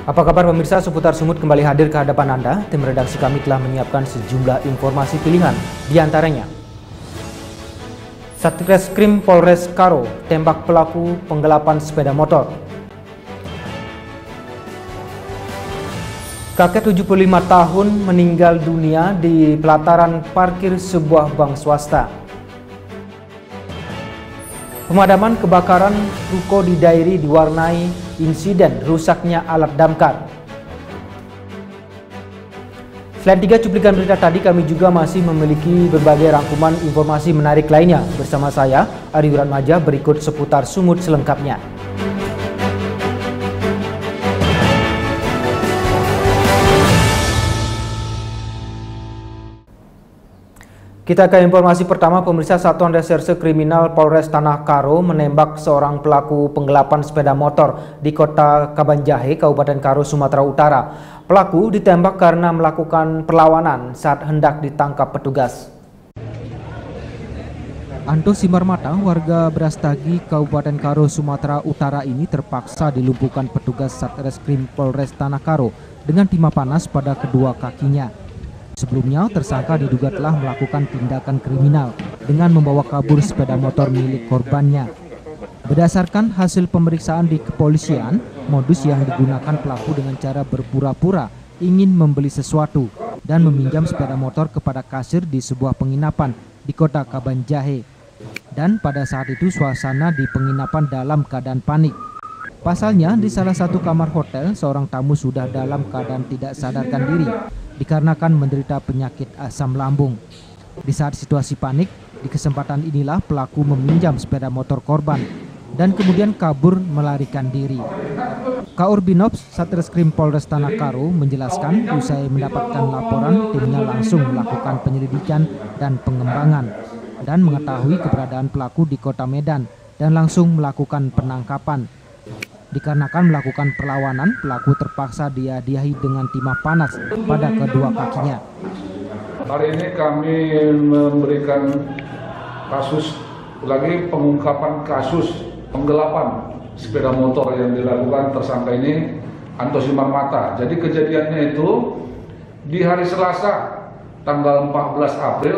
Apa kabar pemirsa, seputar Sumut kembali hadir ke hadapan Anda. Tim redaksi kami telah menyiapkan sejumlah informasi pilihan. Di antaranya, Satreskrim Polres Karo tembak pelaku penggelapan sepeda motor. Kakek 75 tahun meninggal dunia di pelataran parkir sebuah bank swasta. Pemadaman kebakaran ruko di Dairi diwarnai insiden rusaknya alat damkar. Selain 3 cuplikan berita tadi, kami juga masih memiliki berbagai rangkuman informasi menarik lainnya. Bersama saya, Ari Wiratmaja, berikut seputar Sumut selengkapnya. Kita ke informasi pertama, pemirsa. Satuan Reserse Kriminal Polres Tanah Karo menembak seorang pelaku penggelapan sepeda motor di Kota Kabanjahe, Kabupaten Karo, Sumatera Utara. Pelaku ditembak karena melakukan perlawanan saat hendak ditangkap petugas. Anto Simarmata, warga Brastagi, Kabupaten Karo, Sumatera Utara ini terpaksa dilumpuhkan petugas Satreskrim Polres Tanah Karo dengan timah panas pada kedua kakinya. Sebelumnya, tersangka diduga telah melakukan tindakan kriminal dengan membawa kabur sepeda motor milik korbannya. Berdasarkan hasil pemeriksaan di kepolisian, modus yang digunakan pelaku dengan cara berpura-pura ingin membeli sesuatu dan meminjam sepeda motor kepada kasir di sebuah penginapan di Kota Kabanjahe. Dan pada saat itu suasana di penginapan dalam keadaan panik. Pasalnya, di salah satu kamar hotel, seorang tamu sudah dalam keadaan tidak sadarkan diri dikarenakan menderita penyakit asam lambung. Di saat situasi panik, di kesempatan inilah pelaku meminjam sepeda motor korban dan kemudian kabur melarikan diri. Kaur Binops Satreskrim Polres Tanah Karo menjelaskan, usai mendapatkan laporan, timnya langsung melakukan penyelidikan dan pengembangan dan mengetahui keberadaan pelaku di Kota Medan dan langsung melakukan penangkapan. Dikarenakan melakukan perlawanan, pelaku terpaksa dihadiahi dengan timah panas pada kedua kakinya. Hari ini kami memberikan kasus lagi, pengungkapan kasus penggelapan sepeda motor yang dilakukan tersangka ini, Anto Simarmata. Jadi kejadiannya itu di hari Selasa tanggal 14 April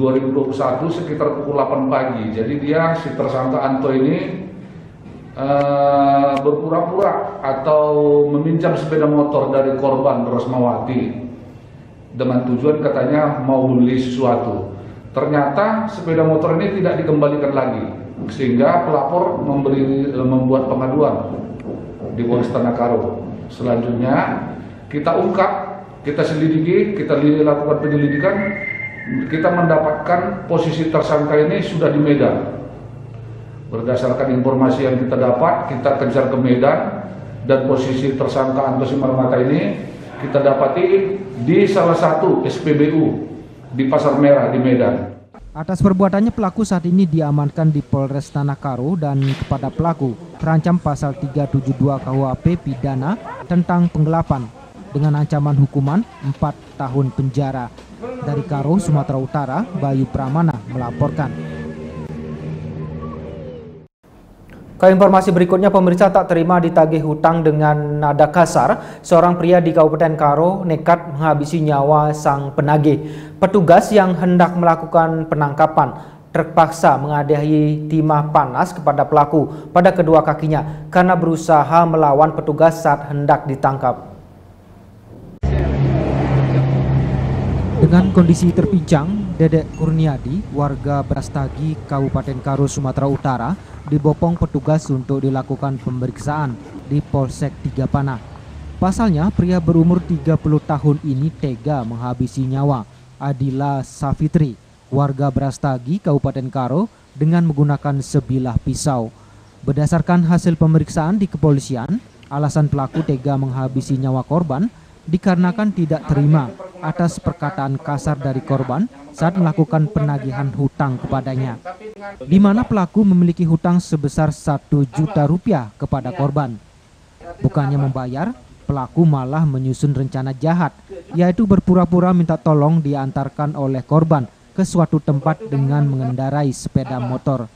2021 sekitar pukul 8 pagi. Jadi dia, si tersangka Anto ini berpura-pura atau meminjam sepeda motor dari korban Rosmawati dengan tujuan katanya mau beli sesuatu. Ternyata sepeda motor ini tidak dikembalikan lagi, sehingga pelapor membuat pengaduan di Polres Tanah Karo. Selanjutnya kita ungkap, kita selidiki, kita lakukan penyelidikan, kita mendapatkan posisi tersangka ini sudah di Medan. Berdasarkan informasi yang kita dapat, kita kejar ke Medan, dan posisi tersangka Anto Simarmata ini kita dapati di salah satu SPBU di Pasar Merah di Medan. Atas perbuatannya, pelaku saat ini diamankan di Polres Tanah Karo dan kepada pelaku terancam pasal 372 KUHP pidana tentang penggelapan dengan ancaman hukuman 4 tahun penjara. Dari Karo, Sumatera Utara, Bayu Pramana melaporkan. Ke informasi berikutnya, pemirsa, tak terima ditagih hutang dengan nada kasar, seorang pria di Kabupaten Karo nekat menghabisi nyawa sang penagih. Petugas yang hendak melakukan penangkapan terpaksa menghadiahi timah panas kepada pelaku pada kedua kakinya karena berusaha melawan petugas saat hendak ditangkap. Dengan kondisi terpincang, Dedek Kurniadi, warga Brastagi, Kabupaten Karo, Sumatera Utara, dibopong petugas untuk dilakukan pemeriksaan di Polsek Tigapana. Pasalnya, pria berumur 30 tahun ini tega menghabisi nyawa Adila Safitri, warga Brastagi, Kabupaten Karo, dengan menggunakan sebilah pisau. Berdasarkan hasil pemeriksaan di kepolisian, alasan pelaku tega menghabisi nyawa korban dikarenakan tidak terima atas perkataan kasar dari korban saat melakukan penagihan hutang kepadanya, di mana pelaku memiliki hutang sebesar 1 juta rupiah kepada korban. Bukannya membayar, pelaku malah menyusun rencana jahat, yaitu berpura-pura minta tolong diantarkan oleh korban ke suatu tempat dengan mengendarai sepeda motor.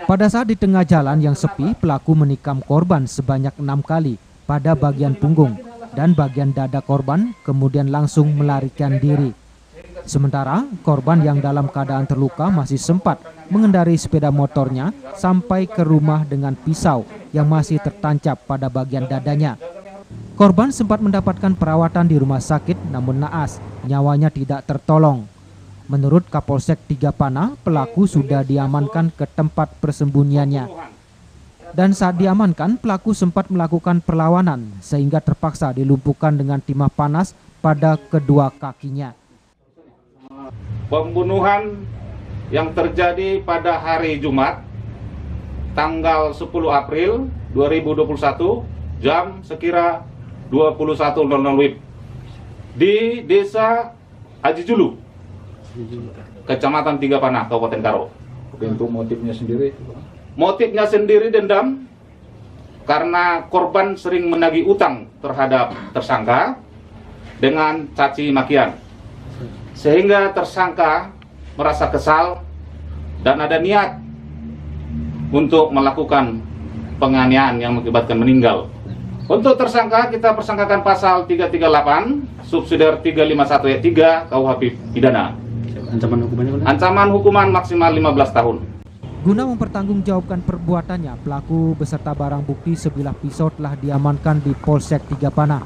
Pada saat di tengah jalan yang sepi, pelaku menikam korban sebanyak 6 kali pada bagian punggung dan bagian dada korban, kemudian langsung melarikan diri. Sementara korban yang dalam keadaan terluka masih sempat mengendarai sepeda motornya sampai ke rumah dengan pisau yang masih tertancap pada bagian dadanya. Korban sempat mendapatkan perawatan di rumah sakit, namun naas, nyawanya tidak tertolong. Menurut Kapolsek Tigapana, pelaku sudah diamankan ke tempat persembunyiannya. Dan saat diamankan, pelaku sempat melakukan perlawanan sehingga terpaksa dilumpuhkan dengan timah panas pada kedua kakinya. Pembunuhan yang terjadi pada hari Jumat, tanggal 10 April 2021, jam sekira 21.00 WIB di Desa Haji Julu, Kecamatan Tigapana, Kabupaten Karo. Untuk motifnya sendiri? Motifnya sendiri dendam karena korban sering menagih utang terhadap tersangka dengan caci makian, sehingga tersangka merasa kesal dan ada niat untuk melakukan penganiayaan yang mengakibatkan meninggal. Untuk tersangka kita persangkakan pasal 338 subsidiar 351 ayat 3 KUHP pidana. Ancaman hukuman maksimal 15 tahun. Guna mempertanggungjawabkan perbuatannya, pelaku beserta barang bukti sebilah pisau telah diamankan di Polsek Tigapana.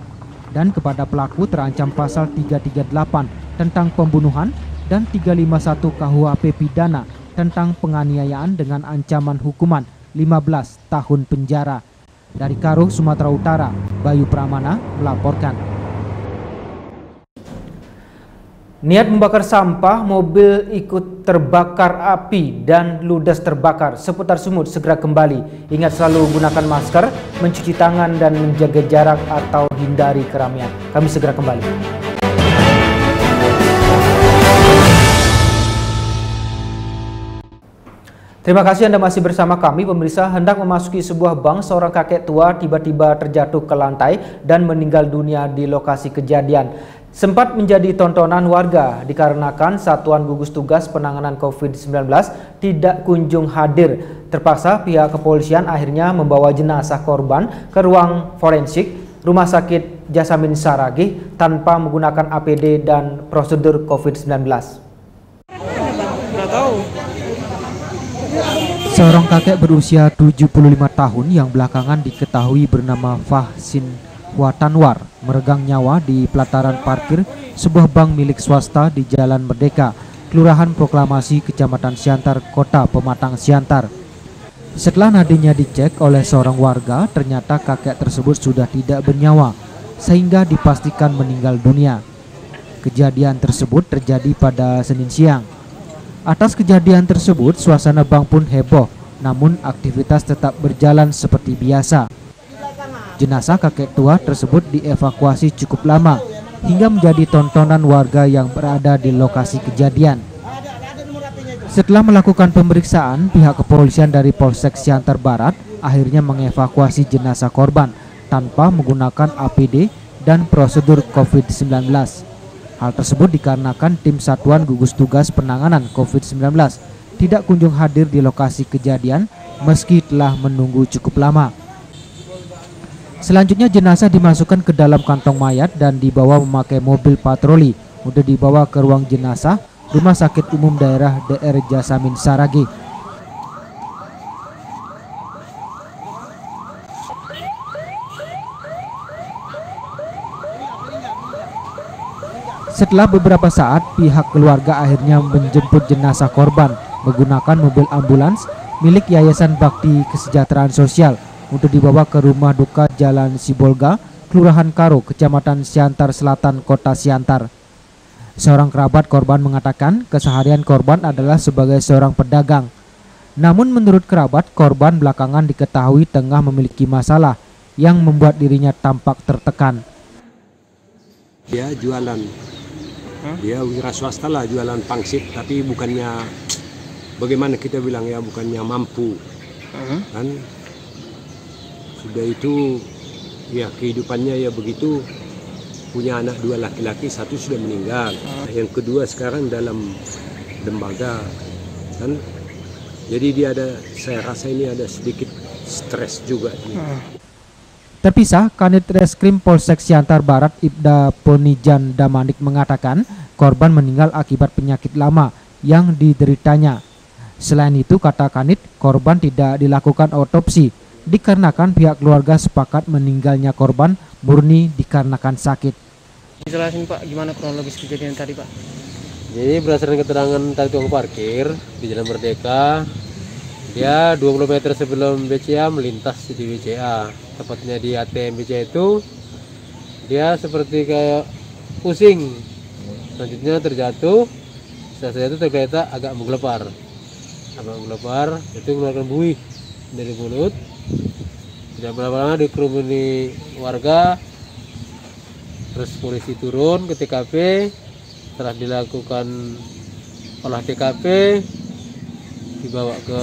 Dan kepada pelaku terancam pasal 338 tentang pembunuhan dan 351 KUHP pidana tentang penganiayaan dengan ancaman hukuman 15 tahun penjara. Dari Karo, Sumatera Utara, Bayu Pramana melaporkan. Niat membakar sampah, mobil ikut terbakar api dan ludas terbakar. Seputar Sumut segera kembali. Ingat selalu gunakan masker, mencuci tangan dan menjaga jarak atau hindari keramaian. Kami segera kembali. Terima kasih Anda masih bersama kami. Pemirsa, hendak memasuki sebuah bank, seorang kakek tua tiba-tiba terjatuh ke lantai dan meninggal dunia di lokasi kejadian. Sempat menjadi tontonan warga dikarenakan Satuan Gugus Tugas Penanganan COVID-19 tidak kunjung hadir. Terpaksa pihak kepolisian akhirnya membawa jenazah korban ke ruang forensik Rumah Sakit Jasamin Saragih tanpa menggunakan APD dan prosedur COVID-19. Seorang kakek berusia 75 tahun yang belakangan diketahui bernama Fahsin Watanwar meregang nyawa di pelataran parkir sebuah bank milik swasta di Jalan Merdeka, Kelurahan Proklamasi, Kecamatan Siantar, Kota Pematang Siantar. Setelah nadinya dicek oleh seorang warga, ternyata kakek tersebut sudah tidak bernyawa sehingga dipastikan meninggal dunia. Kejadian tersebut terjadi pada Senin siang. Atas kejadian tersebut, suasana bank pun heboh, namun aktivitas tetap berjalan seperti biasa. Jenazah kakek tua tersebut dievakuasi cukup lama, hingga menjadi tontonan warga yang berada di lokasi kejadian. Setelah melakukan pemeriksaan, pihak kepolisian dari Polsek Siantar Barat akhirnya mengevakuasi jenazah korban tanpa menggunakan APD dan prosedur COVID-19. Hal tersebut dikarenakan tim Satuan Gugus Tugas Penanganan COVID-19 tidak kunjung hadir di lokasi kejadian meski telah menunggu cukup lama. Selanjutnya jenazah dimasukkan ke dalam kantong mayat dan dibawa memakai mobil patroli untuk dibawa ke ruang jenazah Rumah Sakit Umum Daerah DR Jasamin Saragih. Setelah beberapa saat, pihak keluarga akhirnya menjemput jenazah korban menggunakan mobil ambulans milik Yayasan Bakti Kesejahteraan Sosial untuk dibawa ke rumah duka Jalan Sibolga, Kelurahan Karo, Kecamatan Siantar Selatan, Kota Siantar. Seorang kerabat korban mengatakan keseharian korban adalah sebagai seorang pedagang. Namun menurut kerabat, korban belakangan diketahui tengah memiliki masalah yang membuat dirinya tampak tertekan. Dia jualan, dia wira swasta lah, jualan pangsit, tapi bukannya, bagaimana kita bilang ya, bukannya mampu, kan? Sudah itu, ya kehidupannya ya begitu, punya anak 2 laki-laki, 1 sudah meninggal, yang kedua sekarang dalam lembaga, kan? Jadi dia ada, saya rasa ini ada sedikit stres juga. Terpisah, Kanit Reskrim Polsek Siantar Barat Ibda Ponijan Damanik mengatakan korban meninggal akibat penyakit lama yang dideritanya. Selain itu, kata Kanit, korban tidak dilakukan otopsi dikarenakan pihak keluarga sepakat meninggalnya korban murni dikarenakan sakit. Jelasin Pak, gimana kronologis kejadian tadi Pak? Jadi berdasarkan keterangan tadi tukang parkir di Jalan Merdeka, dia 20 meter sebelum BCA melintas di BCA, tepatnya di ATM BCA itu dia seperti kayak pusing, selanjutnya terjatuh. Setelah itu tergeletak agak menggelepar, itu mengeluarkan buih dari mulut. Tidak lama dikerumuni warga, terus polisi turun ke TKP. Setelah dilakukan olah TKP, dibawa ke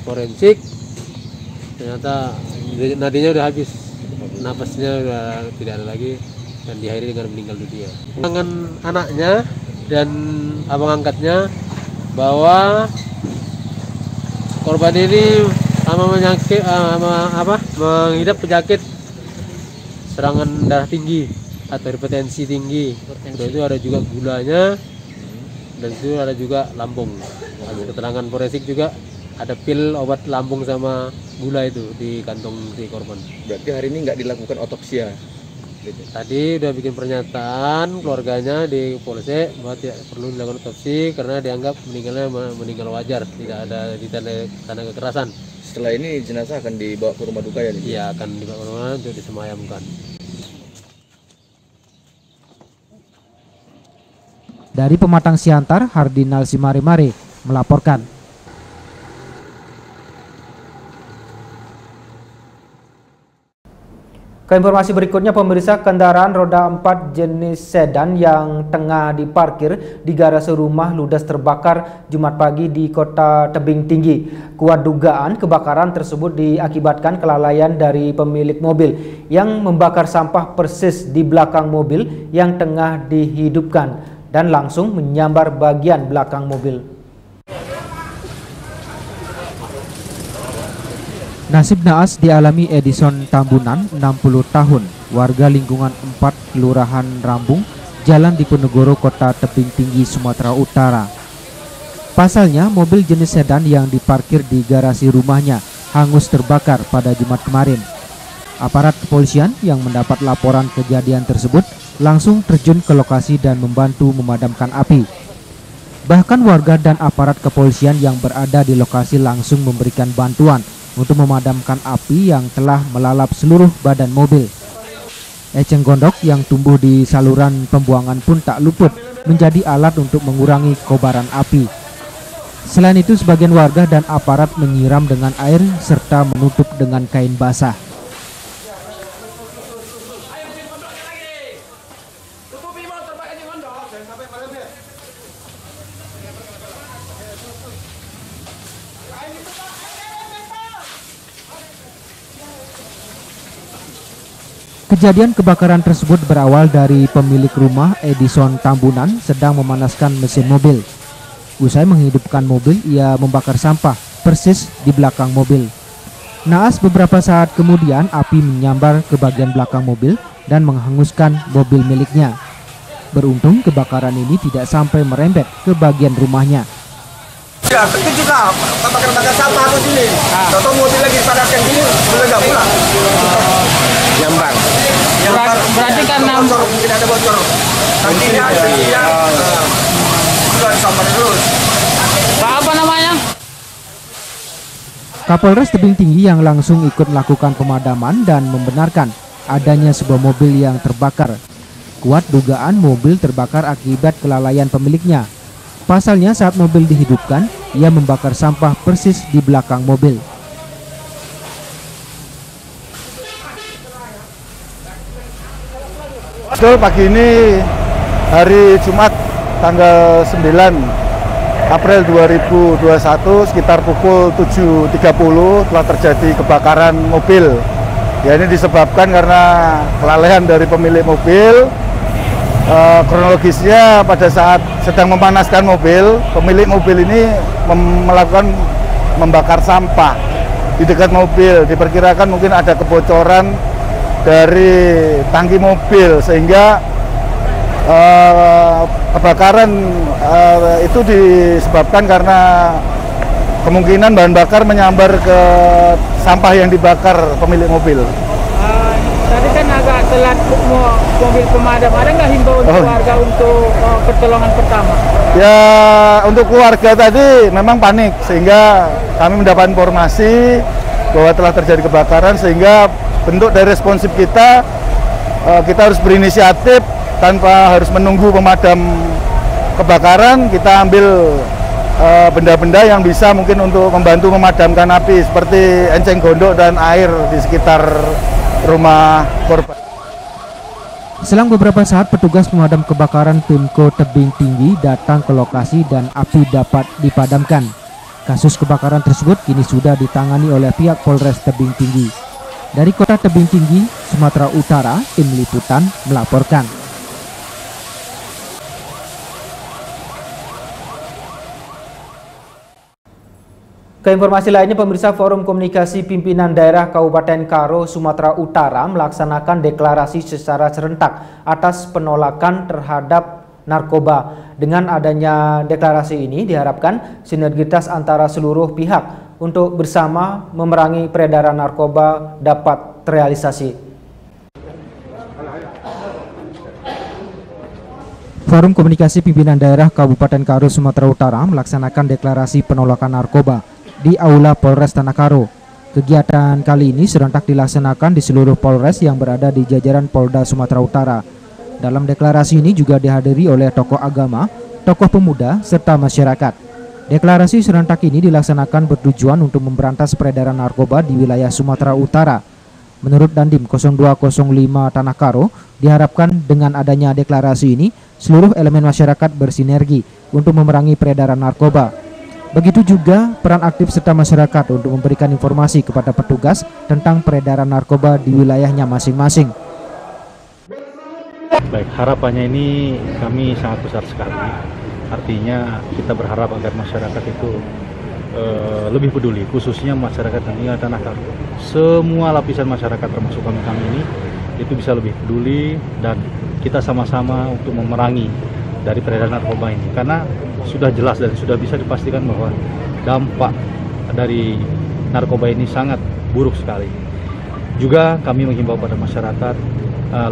forensik. Ternyata nadinya udah habis, napasnya udah tidak ada lagi, dan diakhiri dengan meninggal dunia. Tangan anaknya dan abang angkatnya bahwa korban ini mengidap penyakit serangan darah tinggi atau hipertensi tinggi. Udah itu ada juga gulanya, dan itu ada juga lambung. Hasil keterangan forensik juga ada pil obat lambung sama gula itu di kantong si korban. Berarti hari ini nggak dilakukan otopsi ya? Tadi udah bikin pernyataan keluarganya di Polsek bahwa tidak perlu dilakukan otopsi karena dianggap meninggal wajar, tidak ada tanda kekerasan. Setelah ini jenazah akan dibawa ke rumah duka ya? Iya, akan dibawa ke rumah untuk disemayamkan. Dari Pematang Siantar, Hardinal Simare-Mare melaporkan. Ke informasi berikutnya, pemirsa, kendaraan roda 4 jenis sedan yang tengah diparkir di garasi rumah ludes terbakar Jumat pagi di Kota Tebing Tinggi. Kuat dugaan kebakaran tersebut diakibatkan kelalaian dari pemilik mobil yang membakar sampah persis di belakang mobil yang tengah dihidupkan dan langsung menyambar bagian belakang mobil. Nasib naas dialami Edison Tambunan, 60 tahun, warga lingkungan 4 Kelurahan Rambung, Jalan Diponegoro, Kota Tebing Tinggi, Sumatera Utara. Pasalnya, mobil jenis sedan yang diparkir di garasi rumahnya hangus terbakar pada Jumat kemarin. Aparat kepolisian yang mendapat laporan kejadian tersebut langsung terjun ke lokasi dan membantu memadamkan api. Bahkan warga dan aparat kepolisian yang berada di lokasi langsung memberikan bantuan untuk memadamkan api yang telah melalap seluruh badan mobil. Eceng gondok yang tumbuh di saluran pembuangan pun tak luput menjadi alat untuk mengurangi kobaran api. Selain itu, sebagian warga dan aparat menyiram dengan air serta menutup dengan kain basah. Kejadian kebakaran tersebut berawal dari pemilik rumah Edison Tambunan sedang memanaskan mesin mobil. Usai menghidupkan mobil, ia membakar sampah persis di belakang mobil. Naas beberapa saat kemudian api menyambar ke bagian belakang mobil dan menghanguskan mobil miliknya. Beruntung kebakaran ini tidak sampai merembet ke bagian rumahnya. Ya, itu juga bakar-bakar sampah aku sini. Toto mobil lagi dipadamkan gini, meledak pula. Nyambang. Berarti karena mungkin ada bocor. Nantinya bukan sampah terus. Pak, apa namanya? Kapolres Tebing Tinggi yang langsung ikut melakukan pemadaman dan membenarkan adanya sebuah mobil yang terbakar. Kuat dugaan mobil terbakar akibat kelalaian pemiliknya. Pasalnya saat mobil dihidupkan, ia membakar sampah persis di belakang mobil. Betul, pagi ini hari Jumat tanggal 9 April 2021 sekitar pukul 7.30 telah terjadi kebakaran mobil. Ya, ini disebabkan karena kelalaian dari pemilik mobil. Kronologisnya pada saat sedang memanaskan mobil, pemilik mobil ini melakukan membakar sampah di dekat mobil. Diperkirakan mungkin ada kebocoran dari tangki mobil sehingga kebakaran itu disebabkan karena kemungkinan bahan bakar menyambar ke sampah yang dibakar pemilik mobil. Tadi kan agak telat mobil pemadam, ada nggak himbauan keluarga untuk pertolongan pertama? Ya, untuk keluarga tadi memang panik sehingga kami mendapat informasi bahwa telah terjadi kebakaran, sehingga bentuk dari responsif kita harus berinisiatif tanpa harus menunggu pemadam kebakaran. Kita ambil benda-benda yang bisa mungkin untuk membantu memadamkan api seperti enceng gondok dan air di sekitar rumah korban. Selang beberapa saat, petugas pemadam kebakaran Pemko Tebing Tinggi datang ke lokasi dan api dapat dipadamkan. Kasus kebakaran tersebut kini sudah ditangani oleh pihak Polres Tebing Tinggi. Dari Kota Tebing Tinggi, Sumatera Utara, tim liputan melaporkan. Keinformasi lainnya, pemirsa, Forum Komunikasi Pimpinan Daerah Kabupaten Karo, Sumatera Utara melaksanakan deklarasi secara serentak atas penolakan terhadap narkoba. Dengan adanya deklarasi ini diharapkan sinergitas antara seluruh pihak untuk bersama memerangi peredaran narkoba dapat terrealisasi. Forum Komunikasi Pimpinan Daerah Kabupaten Karo, Sumatera Utara melaksanakan deklarasi penolakan narkoba di Aula Polres Tanah Karo. Kegiatan kali ini serentak dilaksanakan di seluruh Polres yang berada di jajaran Polda Sumatera Utara. Dalam deklarasi ini juga dihadiri oleh tokoh agama, tokoh pemuda, serta masyarakat. Deklarasi serentak ini dilaksanakan bertujuan untuk memberantas peredaran narkoba di wilayah Sumatera Utara. Menurut Dandim 0205 Tanah Karo, diharapkan dengan adanya deklarasi ini, seluruh elemen masyarakat bersinergi untuk memerangi peredaran narkoba. Begitu juga peran aktif serta masyarakat untuk memberikan informasi kepada petugas tentang peredaran narkoba di wilayahnya masing-masing. Baik, harapannya ini kami sangat besar sekali. Artinya kita berharap agar masyarakat itu lebih peduli, khususnya masyarakat yang tinggal Tanah Karo. Semua lapisan masyarakat termasuk kami ini itu bisa lebih peduli dan kita sama-sama untuk memerangi dari peredaran narkoba ini, karena sudah jelas dan sudah bisa dipastikan bahwa dampak dari narkoba ini sangat buruk sekali. Juga kami menghimbau pada masyarakat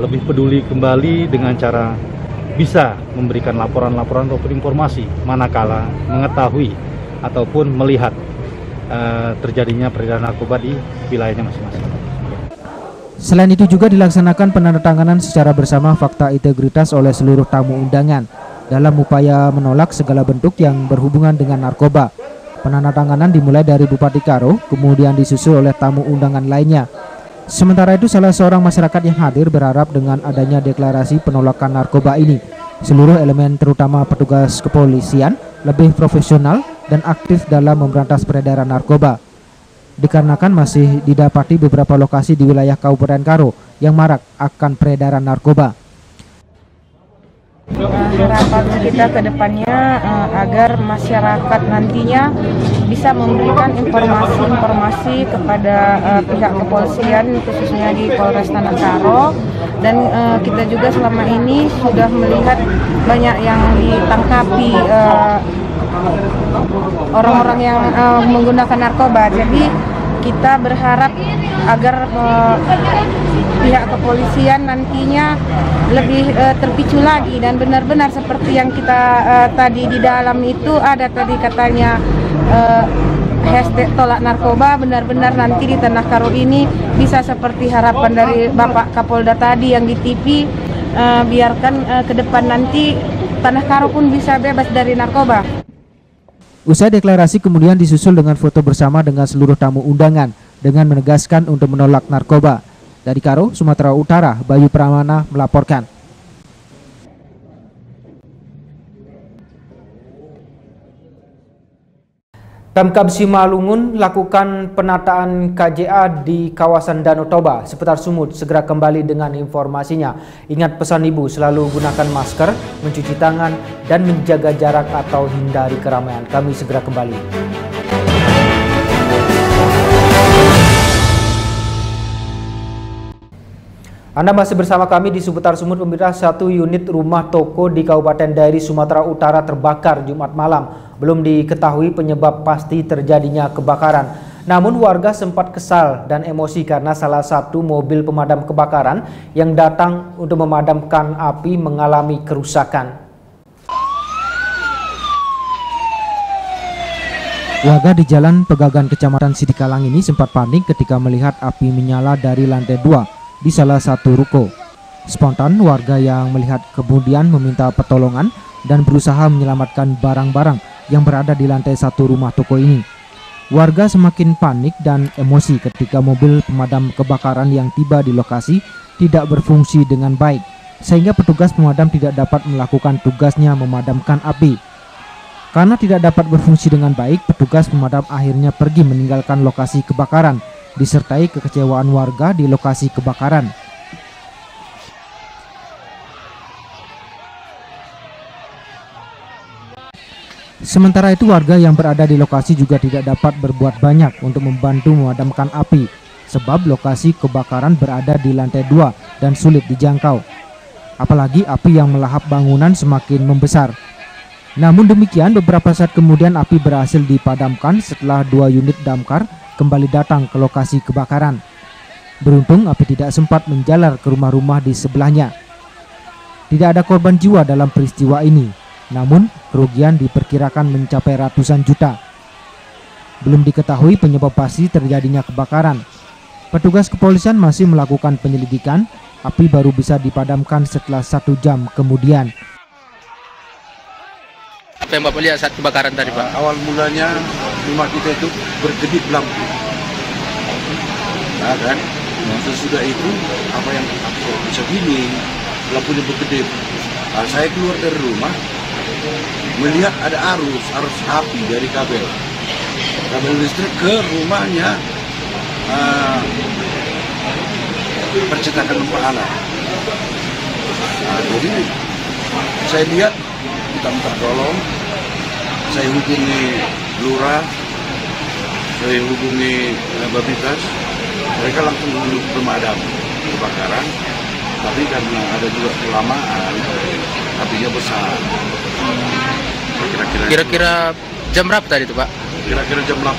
lebih peduli kembali dengan cara bisa memberikan laporan-laporan ataupun informasi manakala mengetahui ataupun melihat terjadinya peredaran narkoba di wilayahnya masing-masing. Selain itu juga dilaksanakan penandatanganan secara bersama fakta integritas oleh seluruh tamu undangan dalam upaya menolak segala bentuk yang berhubungan dengan narkoba. Penandatanganan dimulai dari Bupati Karo, kemudian disusul oleh tamu undangan lainnya. Sementara itu, salah seorang masyarakat yang hadir berharap dengan adanya deklarasi penolakan narkoba ini, seluruh elemen terutama petugas kepolisian lebih profesional dan aktif dalam memberantas peredaran narkoba. Dikarenakan masih didapati beberapa lokasi di wilayah Kabupaten Karo yang marak akan peredaran narkoba. Harapan kita ke depannya agar masyarakat nantinya bisa memberikan informasi-informasi kepada pihak kepolisian, khususnya di Polres Tanah Karo, dan kita juga selama ini sudah melihat banyak yang ditangkapi orang-orang yang menggunakan narkoba. Jadi kita berharap agar pihak kepolisian nantinya lebih terpicu lagi dan benar-benar seperti yang kita tadi di dalam itu ada tadi katanya hashtag tolak narkoba, benar-benar nanti di Tanah Karo ini bisa seperti harapan dari Bapak Kapolda tadi yang di TV, biarkan ke depan nanti Tanah Karo pun bisa bebas dari narkoba. Usai deklarasi kemudian disusul dengan foto bersama dengan seluruh tamu undangan dengan menegaskan untuk menolak narkoba. Dari Karo, Sumatera Utara, Bayu Pramana melaporkan. Pemkab Simalungun lakukan penataan KJA di kawasan Danau Toba seputar Sumut. Segera kembali dengan informasinya. Ingat pesan ibu, selalu gunakan masker, mencuci tangan, dan menjaga jarak atau hindari keramaian. Kami segera kembali. Anda masih bersama kami di Seputar Sumut. Pemirsa, satu unit rumah toko di Kabupaten Dairi, Sumatera Utara terbakar Jumat malam. Belum diketahui penyebab pasti terjadinya kebakaran. Namun warga sempat kesal dan emosi karena salah satu mobil pemadam kebakaran yang datang untuk memadamkan api mengalami kerusakan. Warga di Jalan Pegagan, Kecamatan Sidikalang ini sempat panik ketika melihat api menyala dari lantai 2 di salah satu ruko. Spontan warga yang melihat kemudian meminta pertolongan dan berusaha menyelamatkan barang-barang yang berada di lantai 1 rumah toko ini. Warga semakin panik dan emosi ketika mobil pemadam kebakaran yang tiba di lokasi tidak berfungsi dengan baik, sehingga petugas pemadam tidak dapat melakukan tugasnya memadamkan api. Karena tidak dapat berfungsi dengan baik, petugas pemadam akhirnya pergi meninggalkan lokasi kebakaran, disertai kekecewaan warga di lokasi kebakaran. Sementara itu, warga yang berada di lokasi juga tidak dapat berbuat banyak untuk membantu memadamkan api, sebab lokasi kebakaran berada di lantai 2 dan sulit dijangkau. Apalagi api yang melahap bangunan semakin membesar. Namun demikian, beberapa saat kemudian api berhasil dipadamkan setelah 2 unit damkar kembali datang ke lokasi kebakaran. Beruntung api tidak sempat menjalar ke rumah-rumah di sebelahnya. Tidak ada korban jiwa dalam peristiwa ini, namun kerugian diperkirakan mencapai ratusan juta. Belum diketahui penyebab pasti terjadinya kebakaran. Petugas kepolisian masih melakukan penyelidikan. Api baru bisa dipadamkan setelah 1 jam kemudian. Apa yang Bapak lihat saat kebakaran tadi, Pak? Awal mulanya rumah kita itu berkedip lampu. Nah, kan? Sesudah itu apa yang bisa gini, lampunya berkedip. Nah, saya keluar dari rumah melihat ada arus api dari kabel listrik ke rumahnya percetakan Pak Ala. Nah, jadi saya lihat kita minta tolong, saya hubungi lurah, saya hubungi Babitas, mereka langsung menuju pemadam kebakaran, tapi karena ada juga kelamaan, apinya besar. Kira-kira jam berapa tadi itu, Pak? Kira-kira jam 8.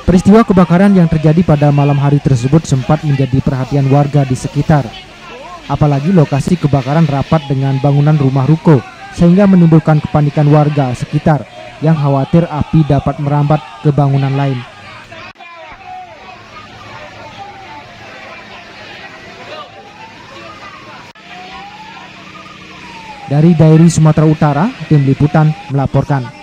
Peristiwa kebakaran yang terjadi pada malam hari tersebut sempat menjadi perhatian warga di sekitar. Apalagi lokasi kebakaran rapat dengan bangunan rumah ruko, sehingga menimbulkan kepanikan warga sekitar yang khawatir api dapat merambat ke bangunan lain. Dari Dairi, Sumatera Utara, tim liputan melaporkan.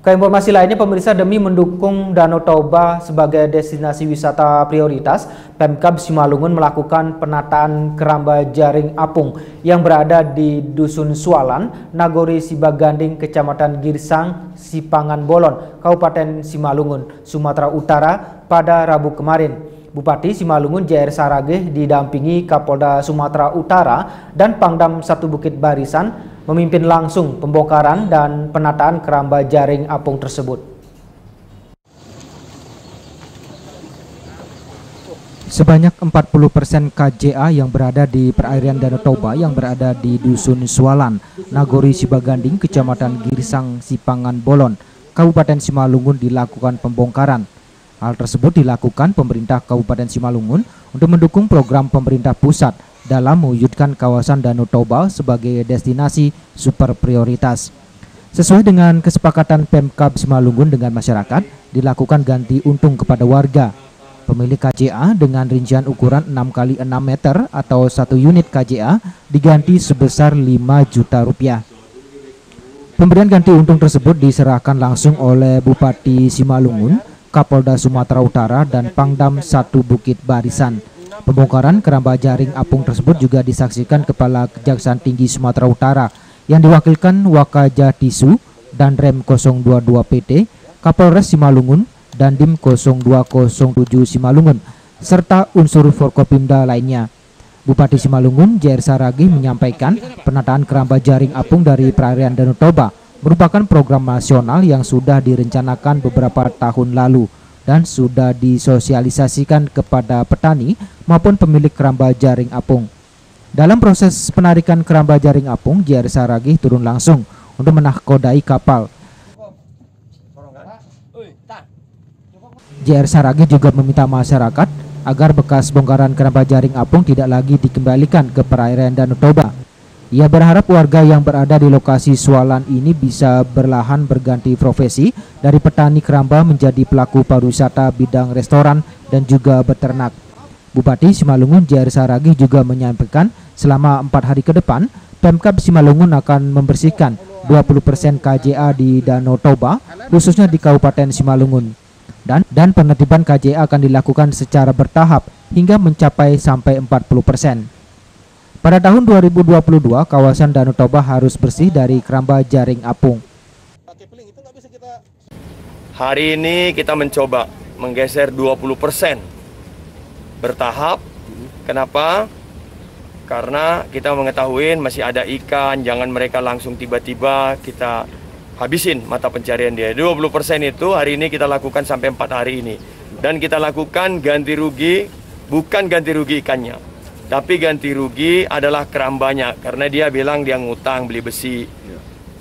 Ke informasi lainnya, pemirsa, demi mendukung Danau Toba sebagai destinasi wisata prioritas, Pemkab Simalungun melakukan penataan keramba jaring apung yang berada di Dusun Sualan, Nagori Sibaganding, Kecamatan Girsang, Sipangan Bolon, Kabupaten Simalungun, Sumatera Utara pada Rabu kemarin. Bupati Simalungun JR Saragih didampingi Kapolda Sumatera Utara dan Pangdam 1 Bukit Barisan memimpin langsung pembongkaran dan penataan keramba jaring apung tersebut. Sebanyak 40% KJA yang berada di perairan Danau Toba yang berada di Dusun Sualan, Nagori Sibaganding, Kecamatan Girsang, Sipangan Bolon, Kabupaten Simalungun dilakukan pembongkaran. Hal tersebut dilakukan pemerintah Kabupaten Simalungun untuk mendukung program pemerintah pusat dalam mewujudkan kawasan Danau Toba sebagai destinasi super prioritas. Sesuai dengan kesepakatan Pemkab Simalungun dengan masyarakat, dilakukan ganti untung kepada warga. Pemilik KJA dengan rincian ukuran 6 x 6 meter atau 1 unit KJA diganti sebesar 5 juta rupiah. Pemberian ganti untung tersebut diserahkan langsung oleh Bupati Simalungun, Kapolda Sumatera Utara, dan Pangdam 1 Bukit Barisan. Pembongkaran keramba jaring apung tersebut juga disaksikan Kepala Kejaksaan Tinggi Sumatera Utara yang diwakilkan Wakajatisu dan Rem 022 PT, Kapolres Simalungun, dan Dim 0207 Simalungun, serta unsur Forkopimda lainnya. Bupati Simalungun, JR Saragih, menyampaikan penataan keramba jaring apung dari perairan Danau Toba merupakan program nasional yang sudah direncanakan beberapa tahun lalu dan sudah disosialisasikan kepada petani maupun pemilik keramba jaring apung. Dalam proses penarikan keramba jaring apung, JR Saragih turun langsung untuk menahkodai kapal. JR Saragih juga meminta masyarakat agar bekas bongkaran keramba jaring apung tidak lagi dikembalikan ke perairan Danau Toba. Ia berharap warga yang berada di lokasi sualan ini bisa berlahan berganti profesi dari petani keramba menjadi pelaku pariwisata bidang restoran dan juga beternak. Bupati Simalungun, JR Saragih, juga menyampaikan selama 4 hari ke depan, Pemkab Simalungun akan membersihkan 20% KJA di Danau Toba, khususnya di Kabupaten Simalungun. Dan penertiban KJA akan dilakukan secara bertahap hingga mencapai sampai 40%. Pada tahun 2022, kawasan Danau Toba harus bersih dari keramba jaring apung. Hari ini kita mencoba menggeser 20% bertahap. Kenapa? Karena kita mengetahui masih ada ikan, jangan mereka langsung tiba-tiba kita habisin mata pencarian dia. 20% itu hari ini kita lakukan sampai 4 hari ini. Dan kita lakukan ganti rugi, bukan ganti rugi ikannya, tapi ganti rugi adalah kerambanya. Karena dia bilang dia ngutang beli besi,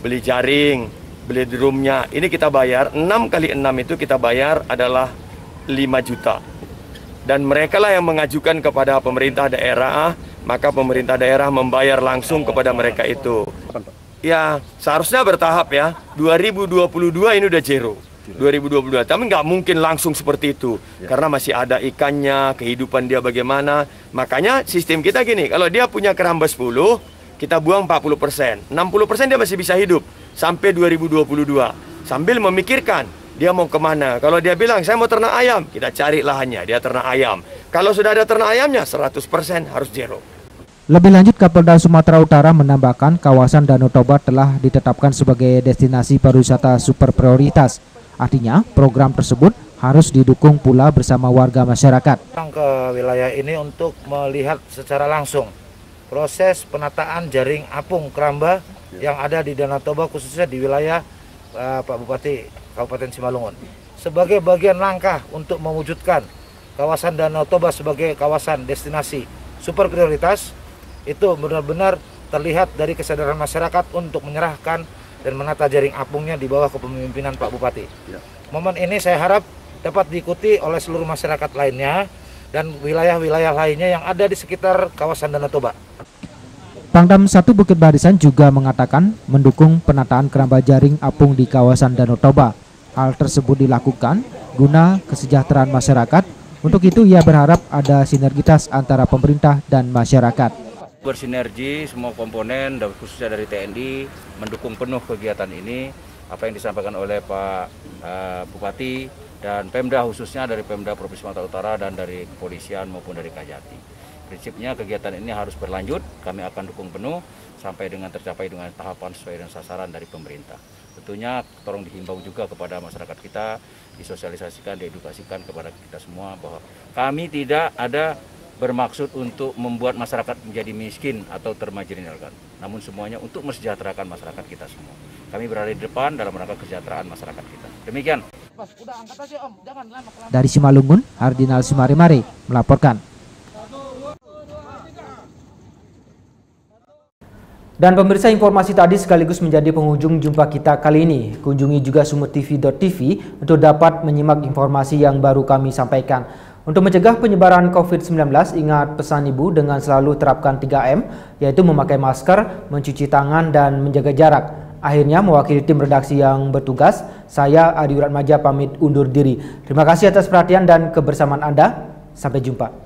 beli jaring, beli drumnya. Ini kita bayar, 6 kali 6 itu kita bayar adalah 5 juta. Dan mereka lah yang mengajukan kepada pemerintah daerah, maka pemerintah daerah membayar langsung kepada mereka itu. Ya, seharusnya bertahap ya. 2022 ini udah zero. 2022, tapi nggak mungkin langsung seperti itu. Karena masih ada ikannya, kehidupan dia bagaimana. Makanya sistem kita gini, kalau dia punya keramba 10, kita buang 40%. 60% dia masih bisa hidup sampai 2022. Sambil memikirkan dia mau kemana. Kalau dia bilang saya mau ternak ayam, kita cari lahannya, dia ternak ayam. Kalau sudah ada ternak ayamnya, 100% harus zero. Lebih lanjut, Kapolda Sumatera Utara menambahkan kawasan Danau Toba telah ditetapkan sebagai destinasi pariwisata super prioritas. Artinya, program tersebut harus didukung pula bersama warga masyarakat. Ke wilayah ini untuk melihat secara langsung proses penataan jaring apung keramba yang ada di Danau Toba, khususnya di wilayah Pak Bupati Kabupaten Simalungun. Sebagai bagian langkah untuk mewujudkan kawasan Danau Toba sebagai kawasan destinasi super prioritas, itu benar-benar terlihat dari kesadaran masyarakat untuk menyerahkan dan menata jaring apungnya di bawah kepemimpinan Pak Bupati. Momen ini saya harap dapat diikuti oleh seluruh masyarakat lainnya dan wilayah-wilayah lainnya yang ada di sekitar kawasan Danau Toba. Pangdam 1 Bukit Barisan juga mengatakan mendukung penataan keramba jaring apung di kawasan Danau Toba. Hal tersebut dilakukan guna kesejahteraan masyarakat. Untuk itu ia berharap ada sinergitas antara pemerintah dan masyarakat. Bersinergi semua komponen, khususnya dari TNI, mendukung penuh kegiatan ini. Apa yang disampaikan oleh Pak Bupati dan Pemda, khususnya dari Pemda Provinsi Sumatera Utara dan dari kepolisian maupun dari Kajati. Prinsipnya kegiatan ini harus berlanjut, kami akan dukung penuh sampai dengan tercapai dengan tahapan sesuai dengan sasaran dari pemerintah. Tentunya tolong dihimbau juga kepada masyarakat kita, disosialisasikan, diedukasikan kepada kita semua bahwa kami tidak ada bermaksud untuk membuat masyarakat menjadi miskin atau termarginalkan, namun semuanya untuk mensejahterakan masyarakat kita semua. Kami berada di depan dalam rangka kesejahteraan masyarakat kita. Demikian. Dari Simalungun, Hardinal Sumarimare melaporkan. Dan pemirsa, informasi tadi sekaligus menjadi penghujung jumpa kita kali ini. Kunjungi juga sumbertv.tv untuk dapat menyimak informasi yang baru kami sampaikan. Untuk mencegah penyebaran COVID-19, ingat pesan Ibu dengan selalu terapkan 3M, yaitu memakai masker, mencuci tangan, dan menjaga jarak. Akhirnya, mewakili tim redaksi yang bertugas, saya Adi Wiratmaja pamit undur diri. Terima kasih atas perhatian dan kebersamaan Anda. Sampai jumpa.